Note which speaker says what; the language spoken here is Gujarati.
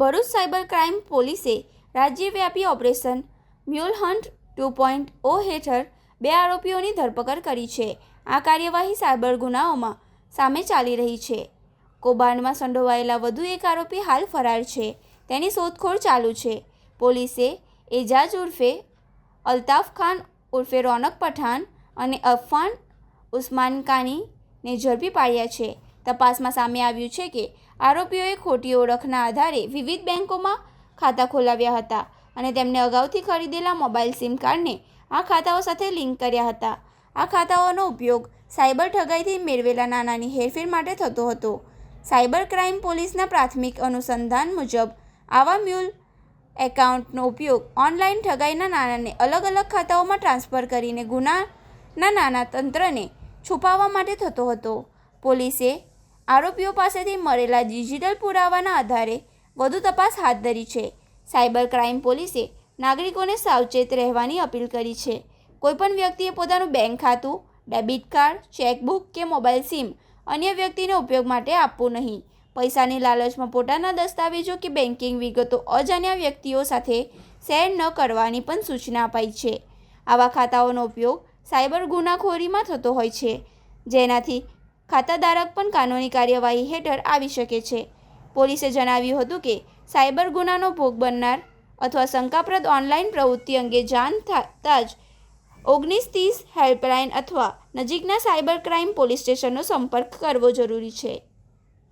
Speaker 1: ભરૂચ સાયબર ક્રાઇમ પોલીસે રાજ્યવ્યાપી ઓપરેશન મ્યુલ હન્ટ 2.0 હેઠળ 2 આરોપીઓની ધરપકડ કરી છે. આ કાર્યવાહી સાયબર ગુનાઓમાં સામે ચાલી રહી છે. કૌભાંડમાં સંડોવાયેલા વધુ એક આરોપી હાલ ફરાર છે. તેની શોધખોળ ચાલુ છે. પોલીસે એજાજ ઉર્ફે અલ્તાફ ખાન ઉર્ફે રોનક પઠાણ અને અફાન ઉસ્માન કાનીને ઝડપી પાડ્યા છે. તપાસમાં સામે આવ્યું છે કે આરોપીઓએ ખોટી ઓળખના આધારે વિવિધ બેંકોમાં ખાતા ખોલાવ્યા હતા અને તેમને અગાઉથી ખરીદેલા મોબાઈલ સિમ કાર્ડને આ ખાતાઓ સાથે લિંક કર્યા હતા. આ ખાતાઓનો ઉપયોગ સાયબર ઠગાઈથી મેળવેલા નાણાંની હેરફેર માટે થતો હતો. સાયબર ક્રાઇમ પોલીસના પ્રાથમિક અનુસંધાન મુજબ આવા મ્યુલ એકાઉન્ટનો ઉપયોગ ઓનલાઈન ઠગાઈના નાણાંને અલગ અલગ ખાતાઓમાં ટ્રાન્સફર કરીને ગુનાના નાણાતંત્રને છુપાવવા માટે થતો હતો. પોલીસે આરોપીઓ પાસેથી મળેલા ડિજિટલ પુરાવાના આધારે વધુ તપાસ હાથ ધરી છે. સાયબર ક્રાઇમ પોલીસે નાગરિકોને સાવચેત રહેવાની અપીલ કરી છે. કોઈપણ વ્યક્તિએ પોતાનું બેંક ખાતું, ડેબિટ કાર્ડ, ચેકબુક કે મોબાઈલ સિમ અન્ય વ્યક્તિને ઉપયોગ માટે આપવું નહીં. પૈસાની લાલચમાં પોતાના દસ્તાવેજો કે બેન્કિંગ વિગતો અજાણ્યા વ્યક્તિઓ સાથે શેર ન કરવાની પણ સૂચના અપાઈ છે. આવા ખાતાઓનો ઉપયોગ સાયબર ગુનાખોરીમાં થતો હોય છે, જેનાથી ખાતાધારક પણ કાનૂની કાર્યવાહી હેઠળ આવી શકે છે. પોલીસે જણાવ્યું હતું કે સાયબર ગુનાનો ભોગ બનનાર અથવા શંકાસ્પદ ઓનલાઈન પ્રવૃત્તિ અંગે જાણ થતાં જ 1930 હેલ્પલાઇન અથવા નજીકના સાયબર ક્રાઇમ પોલીસ સ્ટેશનનો સંપર્ક કરવો જરૂરી છે.